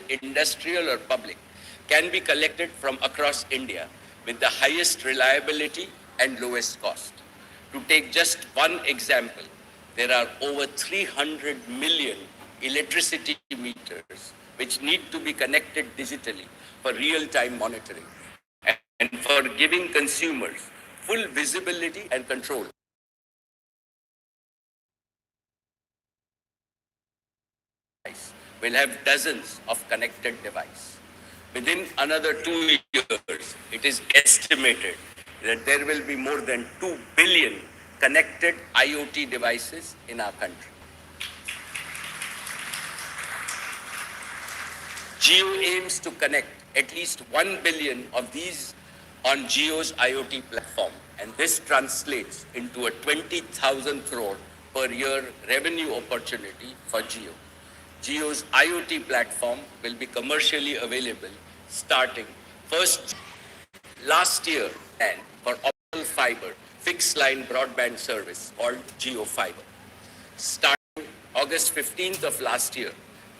industrial or public, can be collected from across India with the highest reliability and lowest cost. To take just one example, there are over 300 million electricity meters which need to be connected digitally for real-time monitoring and for giving consumers full visibility and control. Will have dozens of connected devices. Within another 2 years, it is estimated that there will be more than 2 billion connected IoT devices in our country. Jio aims to connect at least 1 billion of these on Jio's IoT platform, and this translates into a 20,000 crore per year revenue opportunity for Jio. Jio's IoT platform will be commercially available starting first last year and for optical fiber fixed line broadband service called Jio Fiber. Starting August 15th of last year,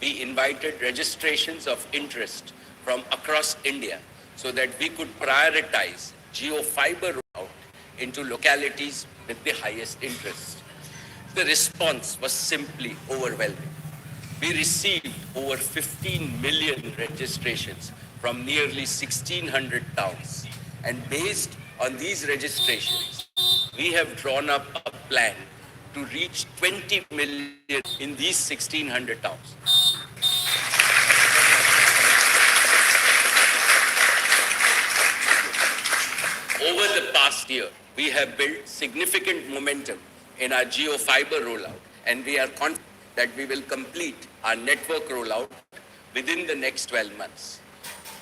we invited registrations of interest from across India so that we could prioritize Jio Fiber rollout into localities with the highest interest. The response was simply overwhelming. We received over 15 million registrations from nearly 1,600 towns. And based on these registrations, we have drawn up a plan to reach 20 million in these 1,600 towns. Over the past year, we have built significant momentum in our Jio Fiber rollout, and we are confident that we will complete our network rollout within the next 12 months.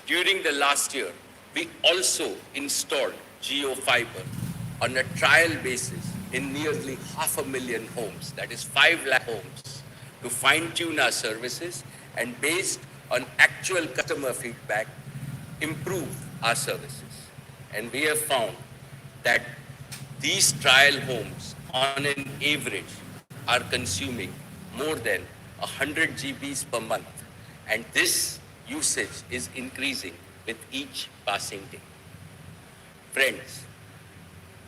During the last year, we also installed Jio Fiber on a trial basis in nearly 500,000 homes, that is 5 lakh homes, to fine-tune our services and based on actual customer feedback, improve our services. And we have found that these trial homes on an average are consuming more than 100 GBs per month, and this usage is increasing with each passing day. Friends,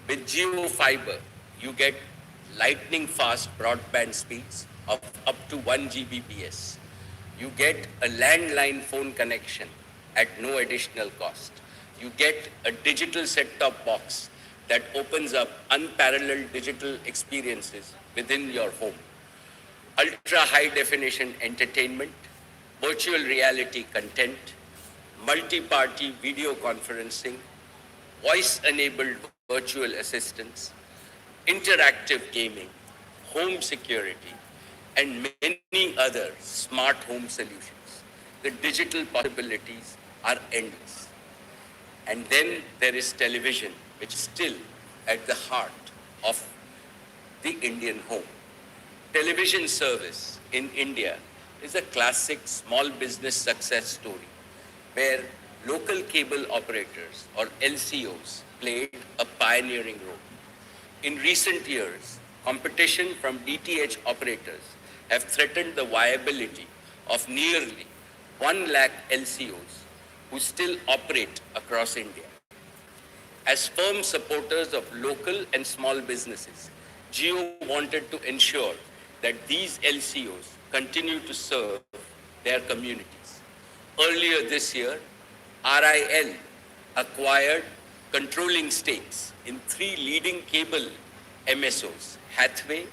with Jio Fiber, you get lightning fast broadband speeds of up to 1 Gbps. You get a landline phone connection at no additional cost. You get a digital set-top box that opens up unparalleled digital experiences within your home. Ultra-high definition entertainment, virtual reality content, multi-party video conferencing, voice-enabled virtual assistants, interactive gaming, home security, and many other smart home solutions. The digital possibilities are endless. And then there is television, which is still at the heart of the Indian home. Television service in India is a classic small business success story where local cable operators or LCOs played a pioneering role. In recent years, competition from DTH operators have threatened the viability of nearly 1 lakh LCOs who still operate across India. As firm supporters of local and small businesses, Jio wanted to ensure that these LCOs continue to serve their communities. Earlier this year, RIL acquired controlling stakes in 3 leading cable MSOs, Hathway,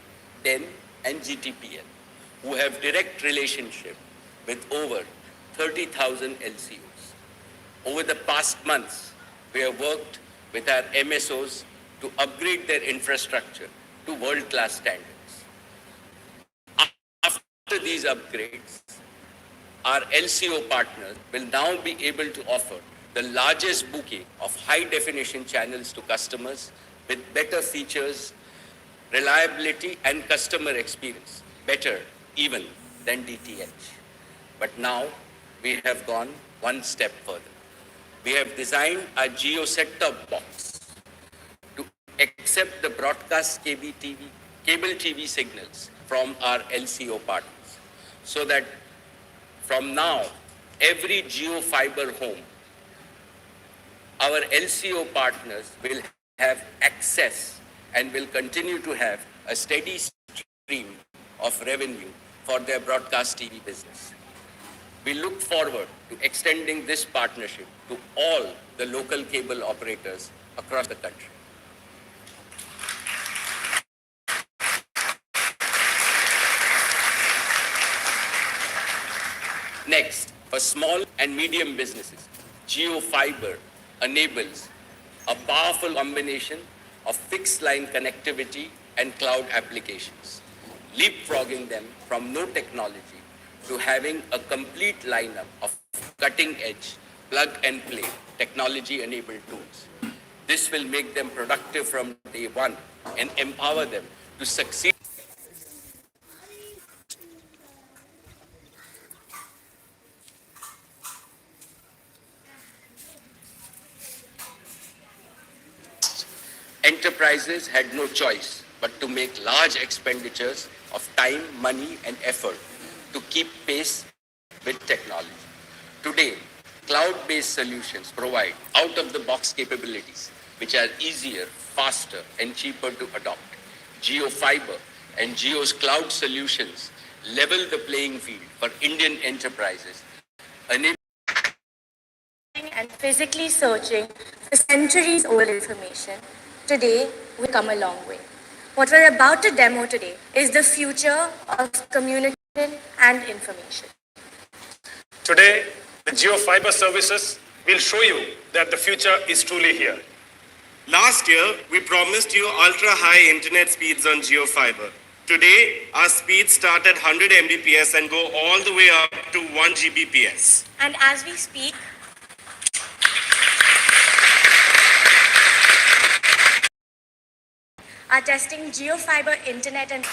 TEN, and GTPL, who have direct relationship with over 30,000 LCOs. Over the past months, we have worked with our MSOs to upgrade their infrastructure to world-class standards. After these upgrades, our LCO partners will now be able to offer the largest bouquet of high-definition channels to customers with better features, reliability, and customer experience, better even than DTH. But now we have gone one step further. We have designed a Jio set-top box to accept the broadcast cable TV signals from our LCO partners, so that from now every Jio Fiber home, our LCO partners will have access and will continue to have a steady stream of revenue for their broadcast TV business. We look forward to extending this partnership to all the local cable operators across the country. Next, for small and medium businesses, Jio Fiber enables a powerful combination of fixed line connectivity and cloud applications, leapfrogging them from no technology to having a complete lineup of cutting-edge, plug-and-play, technology-enabled tools. This will make them productive from day one and empower them to succeed. Enterprises had no choice but to make large expenditures of time, money, and effort to keep pace with technology. Today, cloud-based solutions provide out-of-the-box capabilities which are easier, faster, and cheaper to adopt. Jio Fiber and Jio's cloud solutions level the playing field for Indian enterprises, enabling and physically searching for centuries-old information. Today, we've come a long way. What we're about to demo today is the future of communication and information. Today, the Jio Fiber services will show you that the future is truly here. Last year, we promised you ultra-high internet speeds on Jio Fiber. Today, our speeds start at 100 Mbps and go all the way up to 1 Gbps. And as we speak, are testing Jio Fiber internet and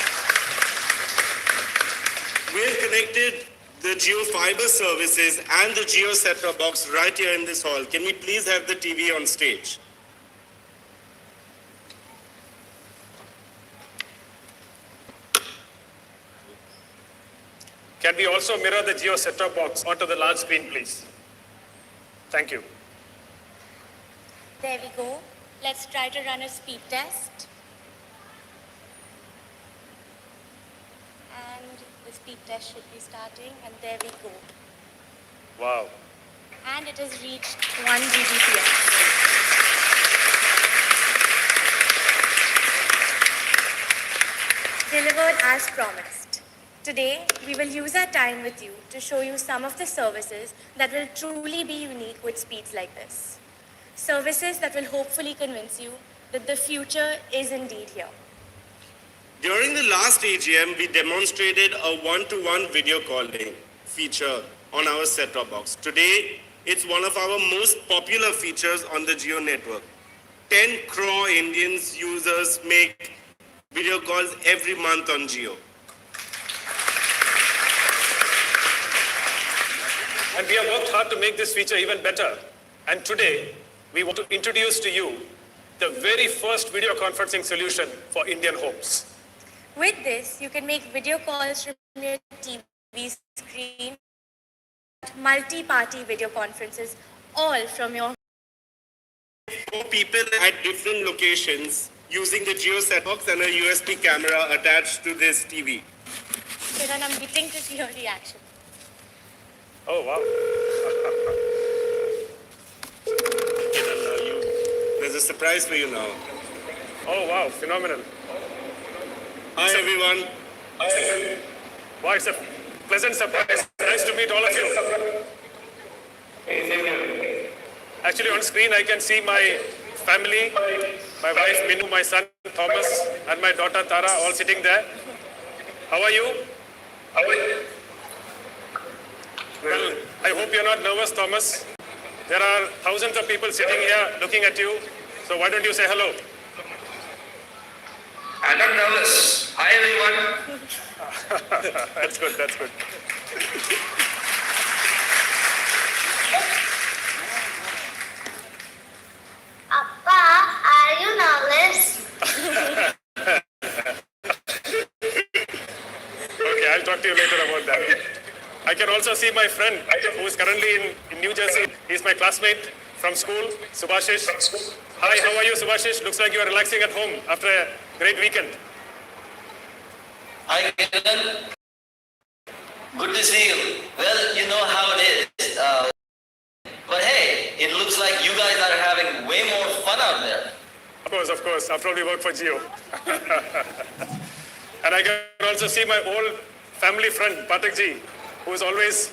We've connected the Jio Fiber services and the Jio set-top box right here in this hall. Can we please have the TV on stage? Can we also mirror the Jio set-top box onto the large screen, please? Thank you. there we go. Let's try to run a speed test. And the speed test should be starting, and there we go. Wow. And it has reached 1 Gbps. Delivered as promised. Today, we will use our time with you to show you some of the services that will truly be unique with speeds like this. Services that will hopefully convince you that the future is indeed here. During the last AGM, we demonstrated a one-to-one video calling feature on our set-top box. Today, it's one of our most popular features on the Jio network. 10 crore Indians users make video calls every month on Jio. And we have worked hard to make this feature even better. And today, we want to introduce to you the very first video conferencing solution for Indian homes. With this, you can make video calls from your TV screen, multi-party video conferences, all from your 4 people at different locations using the Jio set box and a USB camera attached to this TV. So then I'm waiting to see your reaction. Oh, wow. There's a surprise for you now. Oh, wow. Phenomenal. Hi, everyone. Wow, it's a pleasant surprise. Nice to meet all of you. Actually, on screen, I can see my family, my wife, Minu, my son, Thomas, and my daughter, Tara, all sitting there. How are you? Well, I hope you're not nervous, Thomas. There are thousands of people sitting here looking at you. So why don't you say hello? I'm not nervous. Hi, everyone. That's good, that's good. Appa, are you nervous? Okay, I'll talk to you later about that. I can also see see my friend who is currently in New Jersey. He's my classmate from school, Subhashish. Hi, how are you, Subhashish? Looks like you are relaxing at home after a great weekend. Hi, Kiran. Good to see you. Well, you know how it is. But hey, it looks like you guys are having way more fun out there. Of course. After all, we work for Jio. And I can also see my old family friend, Patak ji, who is always,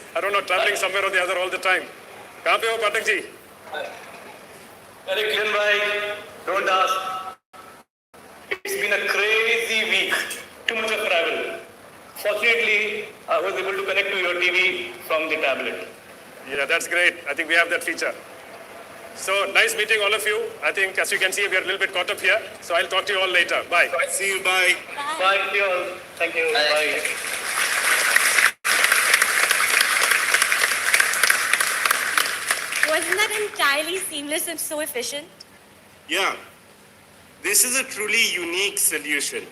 traveling somewhere or the other all the time. Kahan pe ho, Patak ji? Arey Kiran bhai, don't ask. It's been a crazy week. Too much of travel. Fortunately, I was able to connect to your TV from the tablet. Yeah, that's great. I think we have that feature. So nice meeting all of you. I think, as you can see, we are a little bit caught up here. So I'll talk to you all later. Bye. See you, bye. Bye, see you all. Thank you. Bye. Wasn't that entirely seamless and so efficient? Yeah, this is a truly unique solution.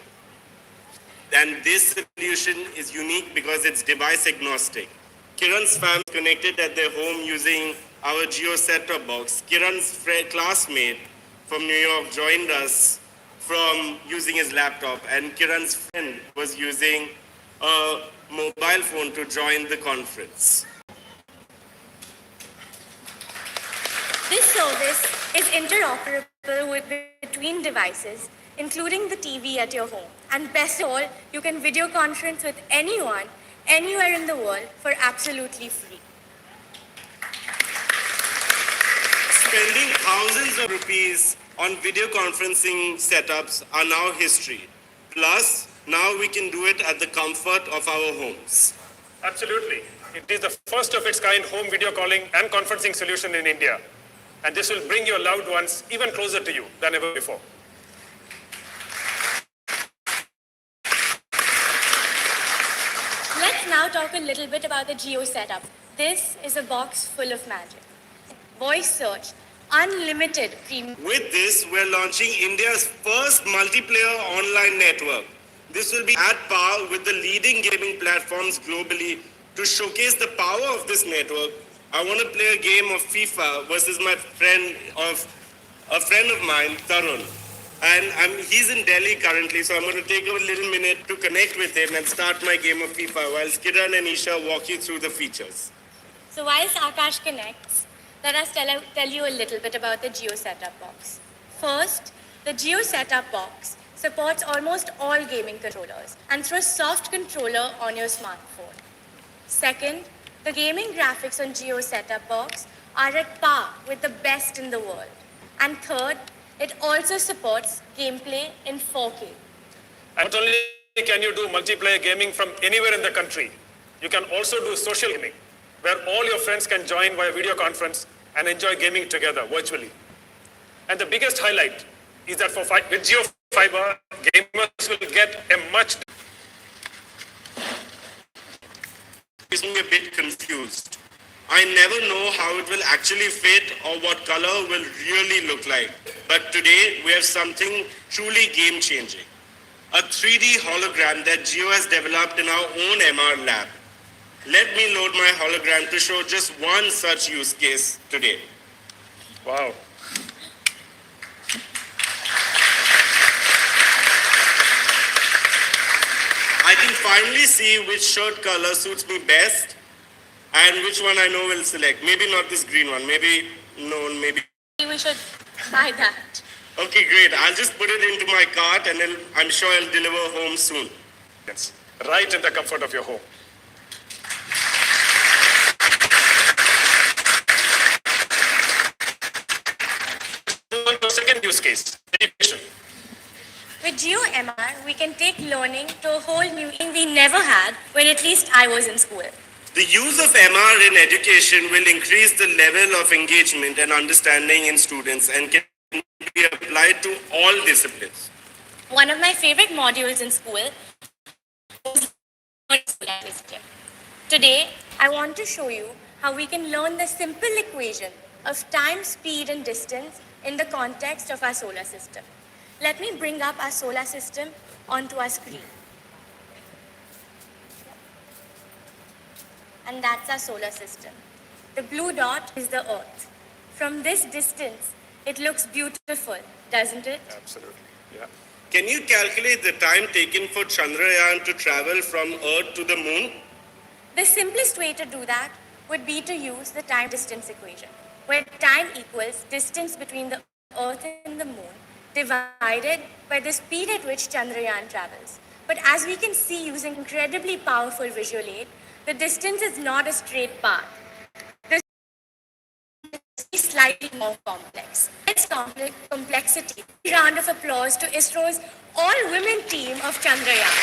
And this solution is unique because it's device agnostic. Kiran's family connected at their home using our Jio set-top box. Kiran's classmate from New York joined us from using his laptop, and Kiran's friend was using a mobile phone to join the conference. This service is interoperable between devices, including the TV at your home. And best of all, you can video conference with anyone, anywhere in the world for absolutely free. Spending thousands of rupees on video conferencing setups are now history. Plus, now we can do it at the comfort of our homes. Absolutely. It is the first of its kind home video calling and conferencing solution in India. And this will bring your loved ones even closer to you than ever before. Let's now talk a little bit about the Jio setup. This is a box full of magic. Voice search, unlimited premium. With this, we're launching India's first multiplayer online network. This will be at par with the leading gaming platforms globally. To showcase the power of this network, I want to play a game of FIFA versus a friend of mine, Tarun. And he's in Delhi currently, so I'm going to take a little minute to connect with him and start my game of FIFA while Kiran and Isha walk you through the features. So whilst Akash connects, let us tell you a little bit about the Jio setup box. First, the Jio setup box supports almost all gaming controllers and through a soft controller on your smartphone. Second, the gaming graphics on Jio setup box are at par with the best in the world. And third, it also supports gameplay in 4K. And not only can you do multiplayer gaming from anywhere in the country, you can also do social gaming, where all your friends can join via video conference and enjoy gaming together virtually. And the biggest highlight is that with Jio Fiber, gamers will get a much. Makes me a bit confused. I never know how it will actually fit or what color will really look like. But today we have something truly game-changing. A 3D hologram that Jio has developed in our own MR lab. Let me load my hologram to show just one such use case today. Wow. I can finally see which shirt color suits me best and which one I know will select. Maybe not this green one, maybe We should buy that. Okay, great. I'll just put it into my cart and then I'm sure I'll deliver home soon. Yes. Right in the comfort of your home. Second use case, education. With Jio MR, we can take learning to a whole new thing we never had when at least I was in school. The use of MR in education will increase the level of engagement and understanding in students and can be applied to all disciplines. One of my favorite modules in school was wisdom. Today, I want to show you how we can learn the simple equation of time, speed, and distance in the context of our solar system. Let me bring up our solar system onto our screen. and that's our solar system. The blue dot is the Earth. From this distance, it looks beautiful, doesn't it? Absolutely. Yeah. Can you calculate the time taken for Chandrayaan to travel from Earth to the moon? The simplest way to do that would be to use the time-distance equation, where time equals distance between the Earth and the Moon divided by the speed at which Chandrayaan travels. But as we can see using incredibly powerful visual aid, the distance is not a straight path. The is slightly more complex. Its complexity. A round of applause to ISRO's all-women team of Chandrayaan.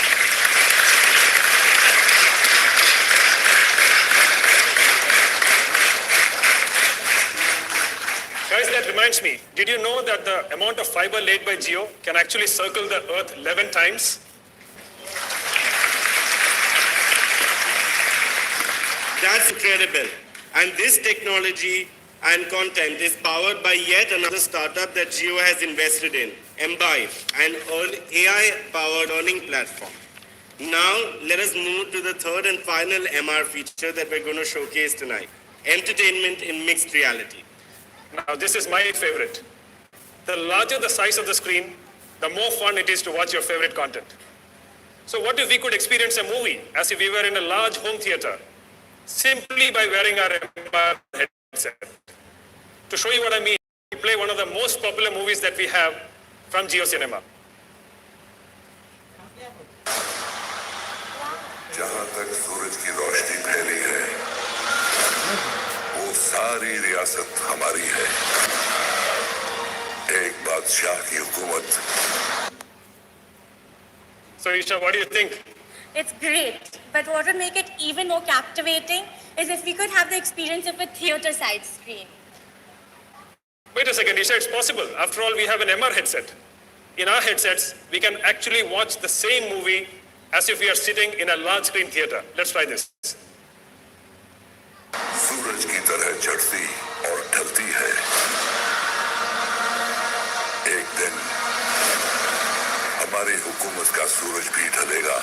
Guys, that reminds me, did you know that the amount of fiber laid by Jio can actually circle the Earth 11 times? That's incredible. And this technology and content is powered by yet another startup that Jio has invested in, Embive, an AI-powered learning platform. Now, let us move to the third and final MR feature that we're going to showcase tonight, entertainment in mixed reality. Now, this is my favorite. The larger the size of the screen, the more fun it is to watch your favorite content. So what if we could experience a movie as if we were in a large home theater, simply by wearing our MR headset? To show you what I mean, we play one of the most popular movies that we have from Jio Cinema. जहां तक सूरज की रोशनी फैली है, वो सारी रियासत हमारी है। एक बादशाह की हुकूमत। So Isha, what do you think? It's great, but what would make it even more captivating is if we could have the experience of a theater-side screen. Wait a second, Isha, it's possible. After all, we have an MR headset. In our headsets, we can actually watch the same movie as if we are sitting in a large screen theater. Let's try this. सूरज की तरह चढ़ती और ढलती है। एक दिन हमारी हुकूमत का सूरज भी ढलेगा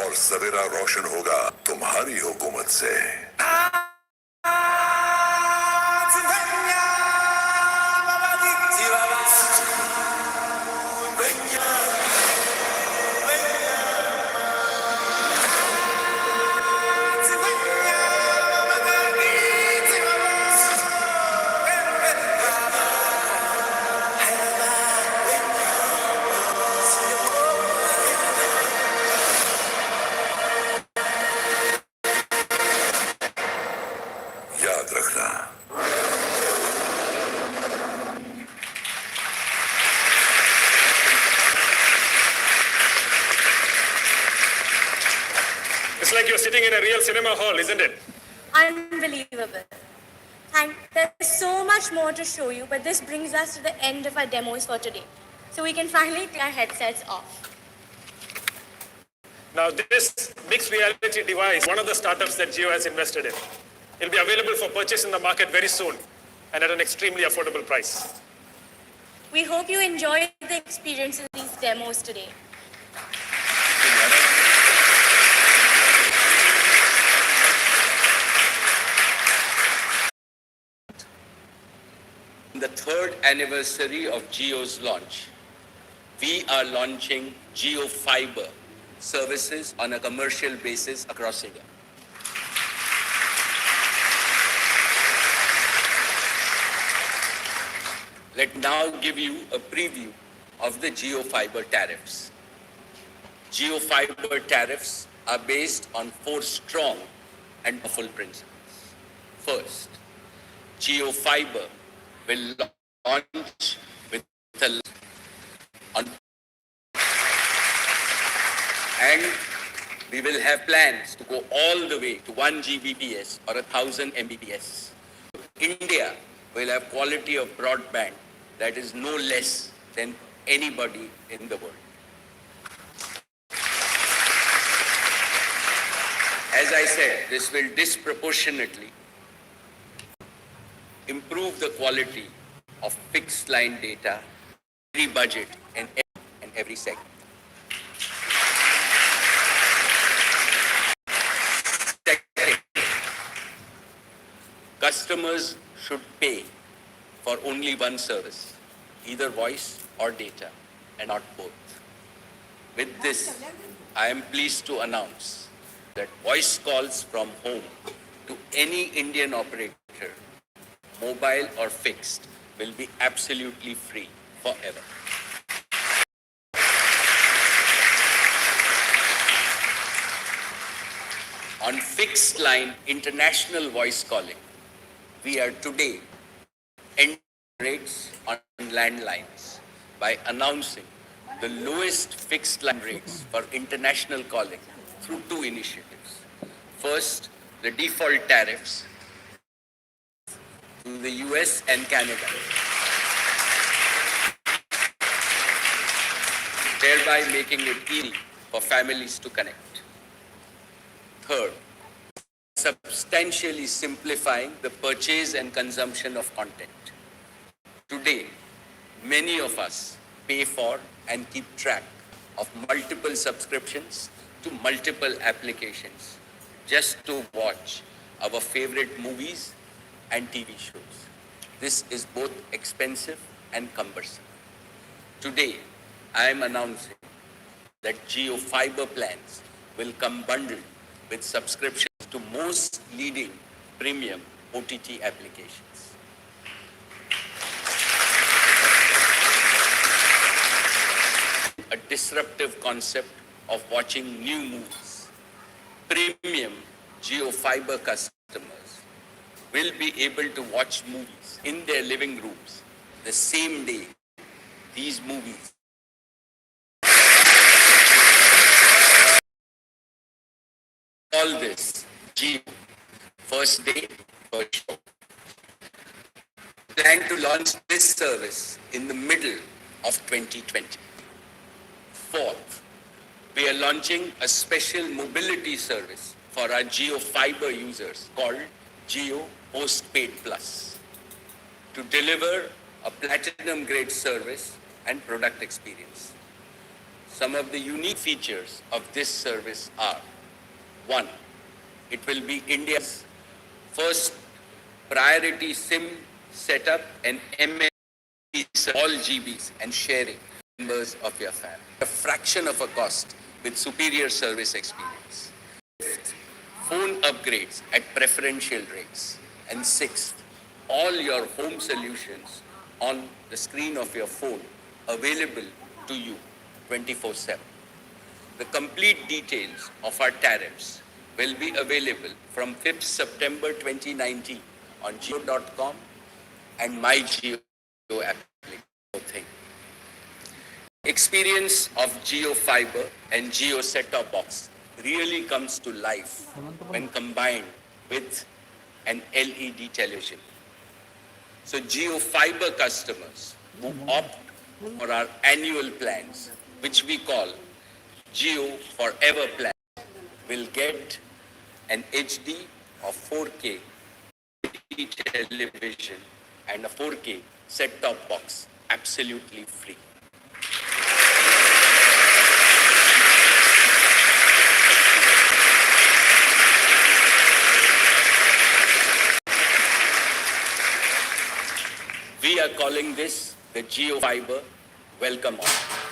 और सवेरा रोशन होगा तुम्हारी हुकूमत से। याद रखना। It's like you're sitting in a real cinema hall, isn't it? Unbelievable. There's so much more to show you, but this brings us to the end of our demos for today. So we can finally take our headsets off. Now, this mixed reality device, one of the startups that Jio has invested in, it'll be available for purchase in the market very soon and at an extremely affordable price. We hope you enjoyed the experience of these demos today. The third anniversary of Jio's launch, we are launching Jio Fiber services on a commercial basis across India. Let now give you a preview of the Jio Fiber tariffs. Jio Fiber tariffs are based on 4 strong and powerful principles. First, Jio Fiber will launch with a on and we will have plans to go all the way to 1 Gbps or 1000 Mbps. India will have quality of broadband that is no less than anybody in the world. As I said, this will disproportionately improve the quality of fixed line data, every budget and every segment. Customers should pay for only one service, either voice or data, and not both. With this, I am pleased to announce that voice calls from home to any Indian operator, mobile or fixed, will be absolutely free forever. On fixed line international voice calling, we are today ending rates on landlines by announcing the lowest fixed line rates for international calling through two initiatives. First, the default tariffs to the US and Canada, thereby making it easy for families to connect. Third, substantially simplifying the purchase and consumption of content. Today, many of us pay for and keep track of multiple subscriptions to multiple applications just to watch our favorite movies and TV shows. This is both expensive and cumbersome. Today, I am announcing that Jio Fiber plans will come bundled with subscriptions to most leading premium OTT applications. A disruptive concept of watching new movies. Premium Jio Fiber customers will be able to watch movies in their living rooms the same day these movies all this Jio first day, first show. Plan to launch this service in the middle of 2020. Fourth, we are launching a special mobility service for our Jio Fiber users called Jio Postpaid Plus to deliver a platinum grade service and product experience. Some of the unique features of this service are: one, it will be India's first priority SIM setup and MMP all GBs and sharing members of your family. A fraction of a cost with superior service experience. Fifth, phone upgrades at preferential rates. And sixth, all your home solutions on the screen of your phone available to you 24/7. The complete details of our tariffs will be available from 5th September 2019 on Jio.com and My Jio application. Experience of Jio Fiber and Jio set-top box really comes to life when combined with an LED television. So Jio Fiber customers who opt for our annual plans, which we call Jio Forever plan, will get an HD of 4K television and a 4K set-top box absolutely free. We are calling this the Jio Fiber Welcome Offer.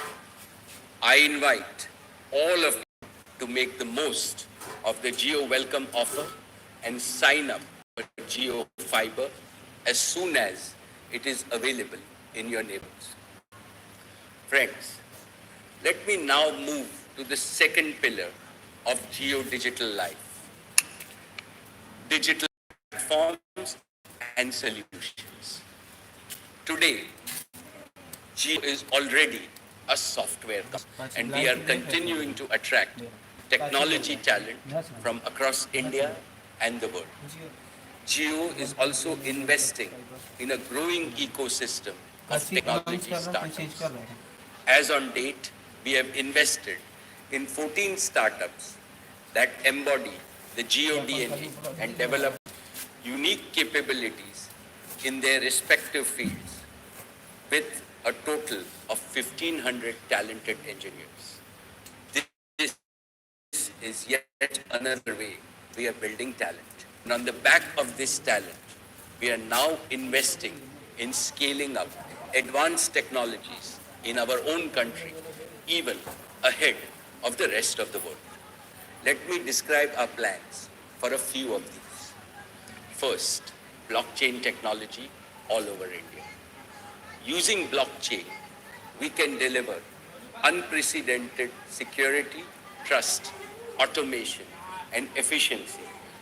I invite all of you to make the most of the Jio Welcome Offer and sign up for Jio Fiber as soon as it is available in your neighborhoods. Friends, let me now move to the second pillar of Jio Digital Life: digital platforms and solutions. Today, Jio is already a software company, and we are continuing to attract technology talent from across India and the world. Jio is also investing in a growing ecosystem of technology startups. As on date, we have invested in 14 startups that embody the Jio DNA and develop unique capabilities in their respective fields, with a total of 1,500 talented engineers. This is yet another way we are building talent. And on the back of this talent, we are now investing in scaling up advanced technologies in our own country, even ahead of the rest of the world. Let me describe our plans for a few of these. First, blockchain technology all over India. Using blockchain, we can deliver unprecedented security, trust, automation, and efficiency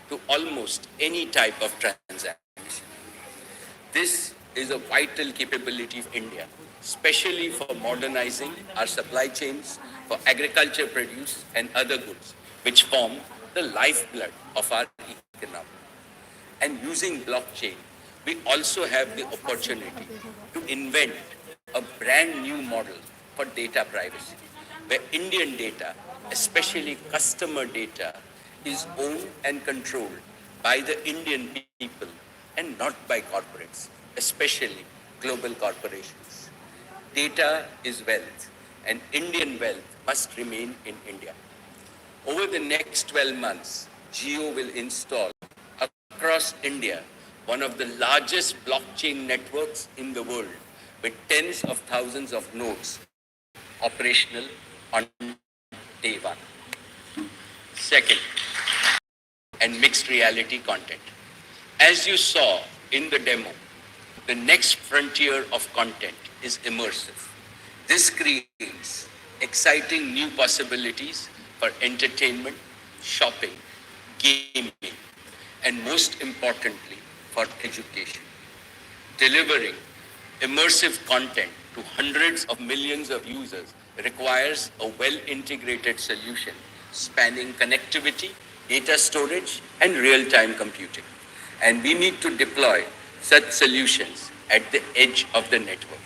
to almost any type of transaction. This is a vital capability of India, especially for modernizing our supply chains for agriculture produce and other goods, which form the lifeblood of our economy. And using blockchain, we also have the opportunity to invent a brand new model for data privacy, where Indian data, especially customer data, is owned and controlled by the Indian people and not by corporates, especially global corporations. Data is wealth, and Indian wealth must remain in India. Over the next 12 months, Jio will install across India one of the largest blockchain networks in the world with tens of thousands of nodes operational on day one. Second, and mixed reality content. As you saw in the demo, the next frontier of content is immersive. This creates exciting new possibilities for entertainment, shopping, gaming, and most importantly, for education. Delivering immersive content to hundreds of millions of users requires a well-integrated solution spanning connectivity, data storage, and real-time computing. And we need to deploy such solutions at the edge of the network,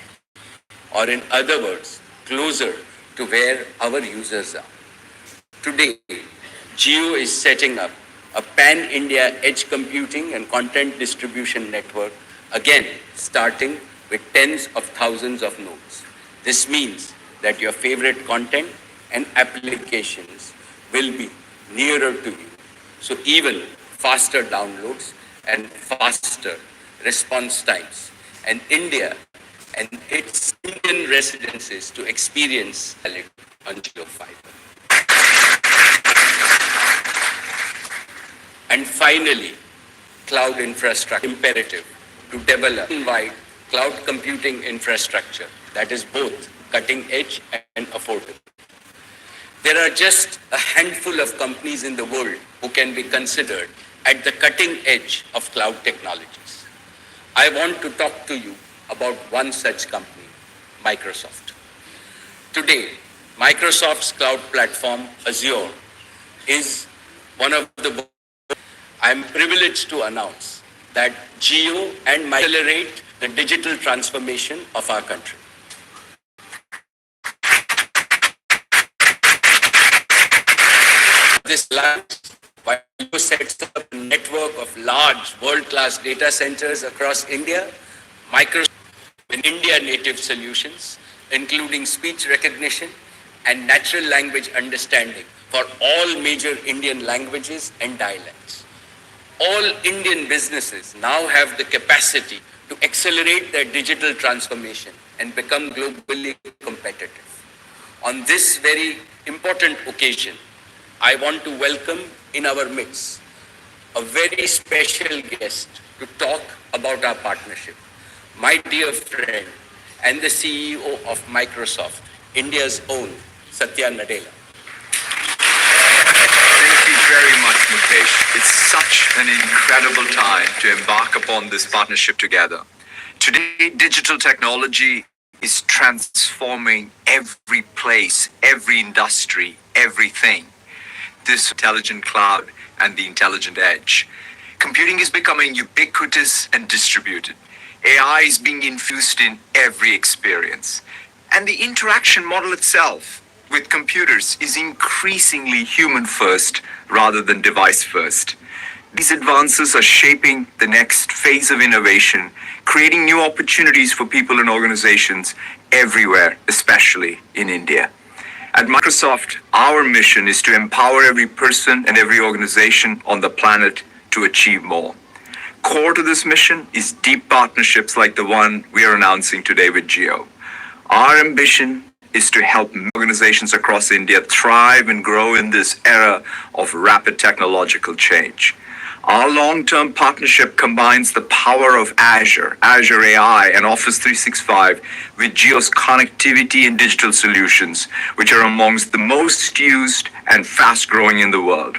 or in other words, closer to where our users are. Today, Jio is setting up a pan-India edge computing and content distribution network, again, starting with tens of thousands of nodes. This means that your favorite content and applications will be nearer to you. So even faster downloads and faster response times. And India and its Indian residences to experience it on Jio Fiber. And finally, cloud infrastructure imperative to develop wide cloud computing infrastructure that is both cutting edge and affordable. There are just a handful of companies in the world who can be considered at the cutting edge of cloud technologies. I want to talk to you about one such company, Microsoft. Today, Microsoft's cloud platform, Azure, is one of the I'm privileged to announce that Jio and accelerate the digital transformation of our country. This launch, while Jio sets up a network of large world-class data centers across India, Microsoft with India native solutions, including speech recognition and natural language understanding for all major Indian languages and dialects. All Indian businesses now have the capacity to accelerate their digital transformation and become globally competitive. On this very important occasion, I want to welcome in our midst a very special guest to talk about our partnership, my dear friend and the CEO of Microsoft, India's own Satya Nadella. Thank you very much, Mukesh. It's such an incredible time to embark upon this partnership together. Today, digital technology is transforming every place, every industry, everything. This intelligent cloud and the intelligent edge. Computing is becoming ubiquitous and distributed. AI is being infused in every experience. And the interaction model itself with computers is increasingly human first rather than device first. These advances are shaping the next phase of innovation, creating new opportunities for people and organizations everywhere, especially in India. At Microsoft, our mission is to empower every person and every organization on the planet to achieve more. Core to this mission is deep partnerships like the one we are announcing today with Jio. Our ambition is to help organizations across India thrive and grow in this era of rapid technological change. Our long-term partnership combines the power of Azure, Azure AI, and Office 365 with Jio's connectivity and digital solutions, which are amongst the most used and fast-growing in the world.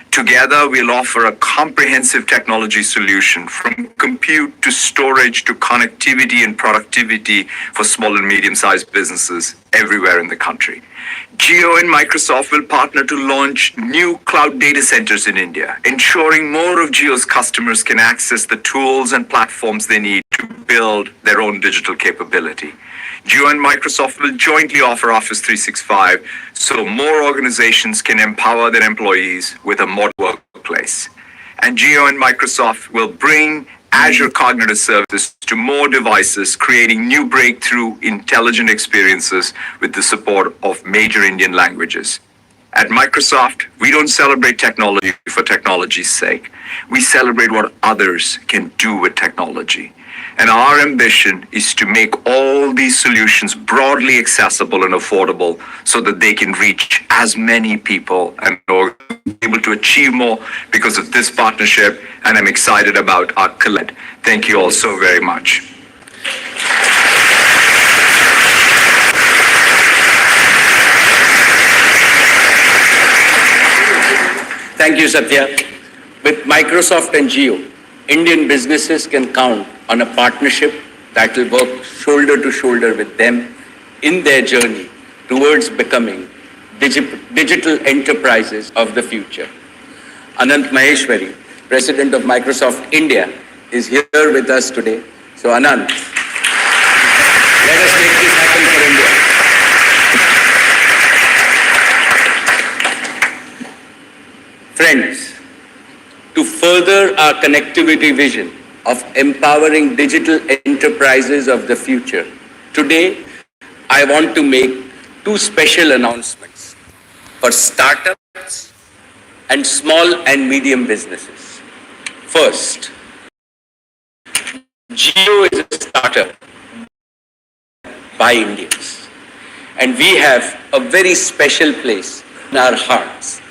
Together, we'll offer a comprehensive technology solution from compute to storage to connectivity and productivity for small and medium-sized businesses everywhere in the country. Jio and Microsoft will partner to launch new cloud data centers in India, ensuring more of Jio's customers can access the tools and platforms they need to build their own digital capability. Jio and Microsoft will jointly offer Office 365 so more organizations can empower their employees with a modern workplace. And Jio and Microsoft will bring Azure Cognitive Services to more devices, creating new breakthrough intelligent experiences with the support of major Indian languages. At Microsoft, we don't celebrate technology for technology's sake. We celebrate what others can do with technology. And our ambition is to make all these solutions broadly accessible and affordable so that they can reach as many people and are able to achieve more because of this partnership. And I'm excited about our collab. Thank you all so very much. Thank you, Satya. With Microsoft and Jio, Indian businesses can count on a partnership that will work shoulder to shoulder with them in their journey towards becoming digital enterprises of the future. Anant Maheshwari, President of Microsoft India, is here with us today. So Anant, let us make this happen for India. Friends, to further our connectivity vision of empowering digital enterprises of the future, today I want to make two special announcements for startups and small and medium businesses. First, Jio is a startup by Indians, and we have a very special place in our hearts.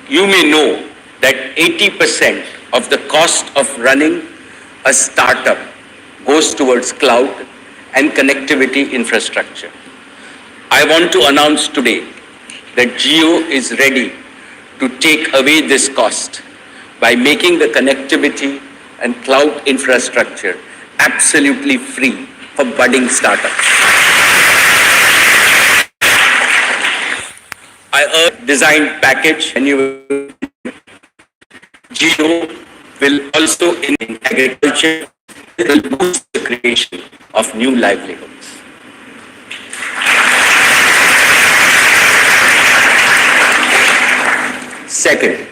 You may know that 80% of the cost of running a startup goes towards cloud and connectivity infrastructure. I want to announce today that Jio is ready to take away this cost by making the connectivity and cloud infrastructure absolutely free for budding startups. I urge design package and Jio will also in agriculture will boost the creation of new livelihoods. Second,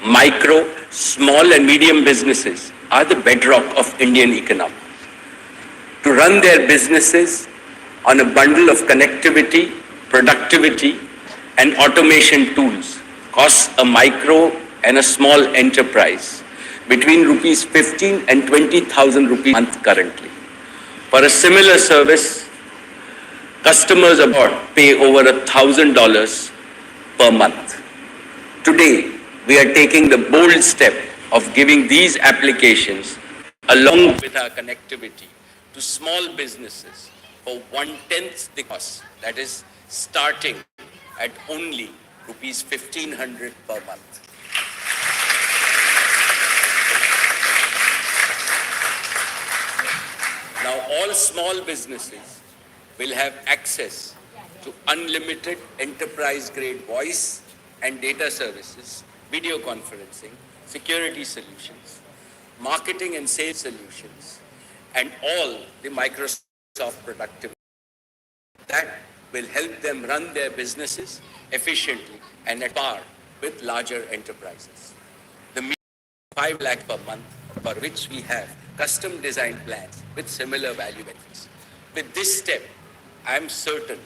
micro, small and medium businesses are the bedrock of Indian economy. To run their businesses on a bundle of connectivity, productivity and automation tools costs a micro and a small enterprise between rupees 15 and 20,000 rupees a month currently. For a similar service, customers abroad pay over $1,000 per month. Today, we are taking the bold step of giving these applications along with our connectivity to small businesses for 1/10 the cost, that is starting at only rupees 1,500 per month. Now all small businesses will have access to unlimited enterprise-grade voice and data services, video conferencing, security solutions, marketing and sales solutions, and all the Microsoft productivity. That will help them run their businesses efficiently and at par with larger enterprises. The median 5 lakh per month, for which we have custom designed plans with similar value benefits. With this step, I am certain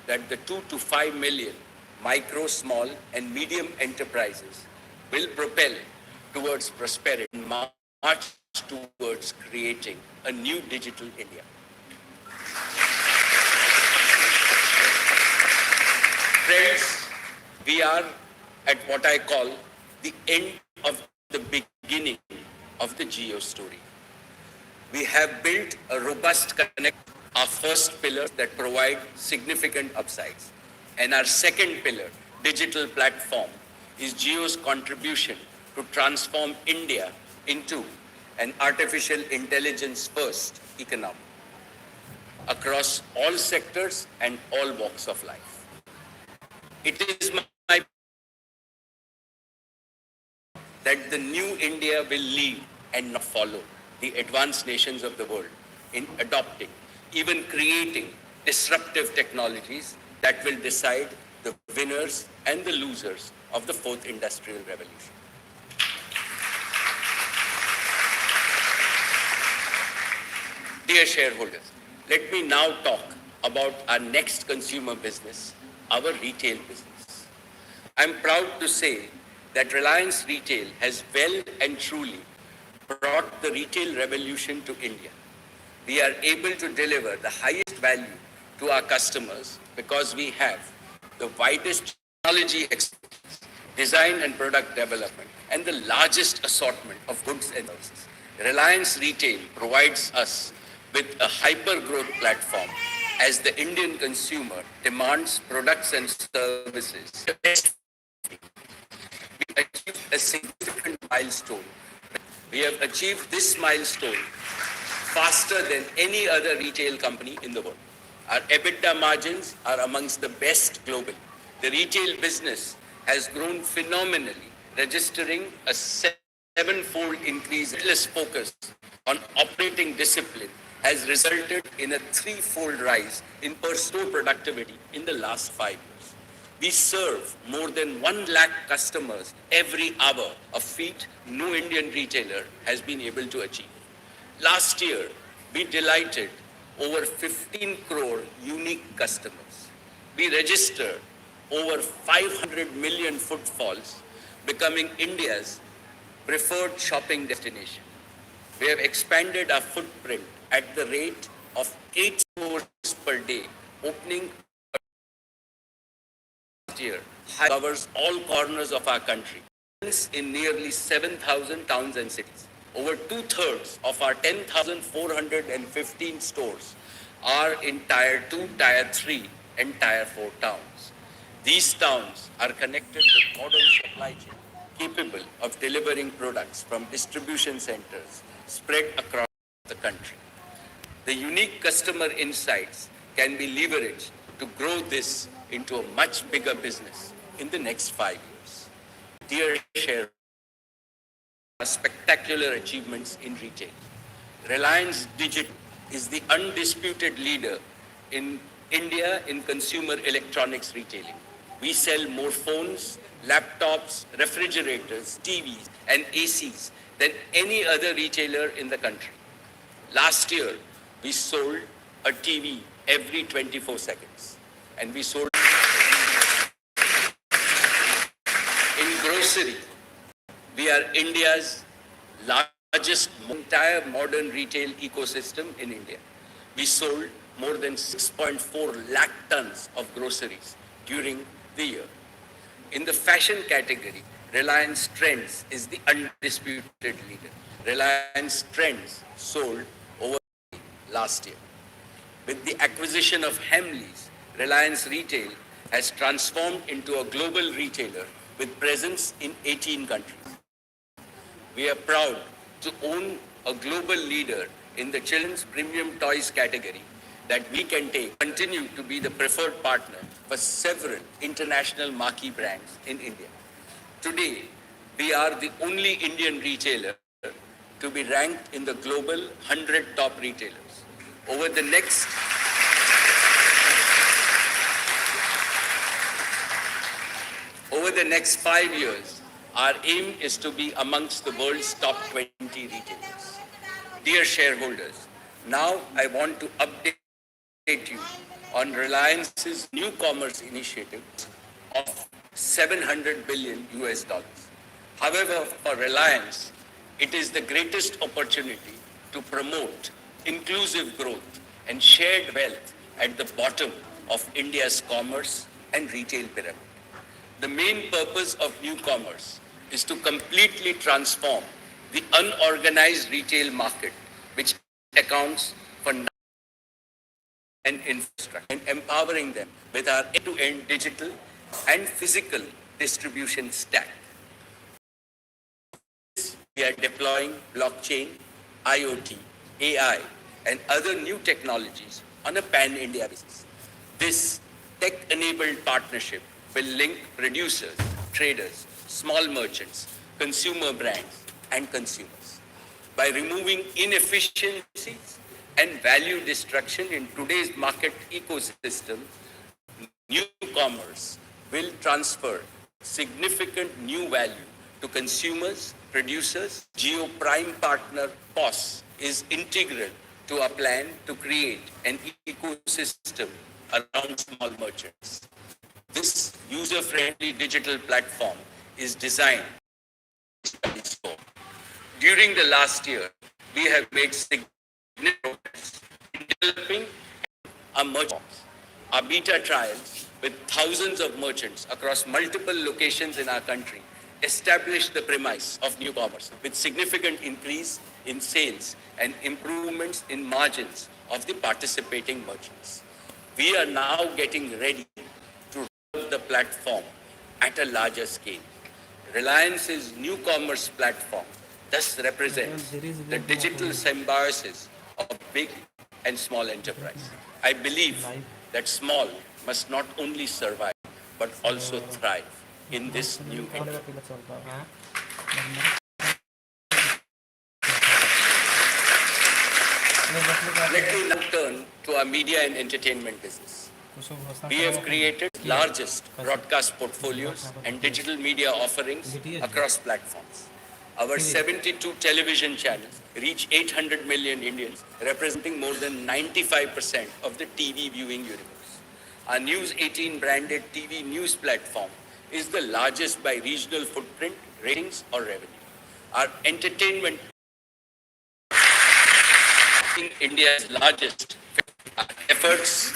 that the 2 to 5 million micro, small and medium enterprises will propel towards prosperity and march towards creating a new digital India. Friends, we are at what I call the end of the beginning of the Jio story. We have built a robust connect, our first pillar that provide significant upsides. And our second pillar, digital platform, is Jio's contribution to transform India into an artificial intelligence first economy across all sectors and all walks of life. It is my that the new India will lead and not follow the advanced nations of the world in adopting, even creating disruptive technologies that will decide the winners and the losers of the fourth industrial revolution. Dear shareholders, let me now talk about our next consumer business, our retail business. I'm proud to say that Reliance Retail has well and truly brought the retail revolution to India. We are able to deliver the highest value to our customers because we have the widest technology expertise, design and product development, and the largest assortment of goods and services. Reliance Retail provides us with a hyper-growth platform as the Indian consumer demands products and services. We achieved a significant milestone. We have achieved this milestone faster than any other retail company in the world. Our EBITDA margins are amongst the best globally. The retail business has grown phenomenally, registering a seven-fold increase. Relentless focus on operating discipline has resulted in a threefold rise in per store productivity in the last 5 years. We serve more than 1 lakh customers every hour, a feat no Indian retailer has been able to achieve. Last year, we delighted over 15 crore unique customers. We registered over 500 million footfalls, becoming India's preferred shopping destination. We have expanded our footprint at the rate of 8 stores per day, opening last year covers all corners of our country, in nearly 7,000 towns and cities. Over 2/3 of our 10,415 stores are in Tier 2, Tier 3, and Tier 4 towns. These towns are connected with modern supply chain, capable of delivering products from distribution centers spread across the country. The unique customer insights can be leveraged to grow this into a much bigger business in the next 5 years. Dear shareholders, spectacular achievements in retail. Reliance Digital is the undisputed leader in India in consumer electronics retailing. We sell more phones, laptops, refrigerators, TVs, and ACs than any other retailer in the country. Last year, we sold a TV every 24 seconds, and we sold in grocery. We are India's largest entire modern retail ecosystem in India. We sold more than 6.4 lakh tons of groceries during the year. In the fashion category, Reliance Trends is the undisputed leader. Reliance Trends sold over last year. With the acquisition of Hamleys, Reliance Retail has transformed into a global retailer with presence in 18 countries. We are proud to own a global leader in the children's premium toys category that we can continue to be the preferred partner for several international marquee brands in India. Today, we are the only Indian retailer to be ranked in the global 100 top retailers. Over the next Over the next 5 years, our aim is to be amongst the world's top 20 retailers. Dear shareholders, now I want to update you on Reliance's new commerce initiative of $700 billion. However, for Reliance, it is the greatest opportunity to promote inclusive growth and shared wealth at the bottom of India's commerce and retail pyramid. The main purpose of new commerce is to completely transform the unorganized retail market, which accounts for and infrastructure, and empowering them with our end-to-end digital and physical distribution stack. We are deploying blockchain, IoT, AI, and other new technologies on a pan-India basis. This tech-enabled partnership will link producers, traders, small merchants, consumer brands, and consumers. By removing inefficiencies and value destruction in today's market ecosystem, new commerce will transfer significant new value to consumers, producers. Jio Prime Partner POS is integral to our plan to create an ecosystem around small merchants. This user-friendly digital platform is designed so. During the last year, we have made significant progress in developing our merchants. Our beta trials with thousands of merchants across multiple locations in our country established the premise of new commerce with significant increase in sales and improvements in margins of the participating merchants. We are now getting ready to roll the platform at a larger scale. Reliance's new commerce platform thus represents the digital symbiosis of big and small enterprise. I believe that small must not only survive but also thrive in this new era. Let me now turn to our media and entertainment business. We have created largest broadcast portfolios and digital media offerings across platforms. Our 72 television channels reach 800 million Indians, representing more than 95% of the TV viewing universe. Our News 18 branded TV news platform is the largest by regional footprint, ratings, or revenue. Our entertainment India's largest efforts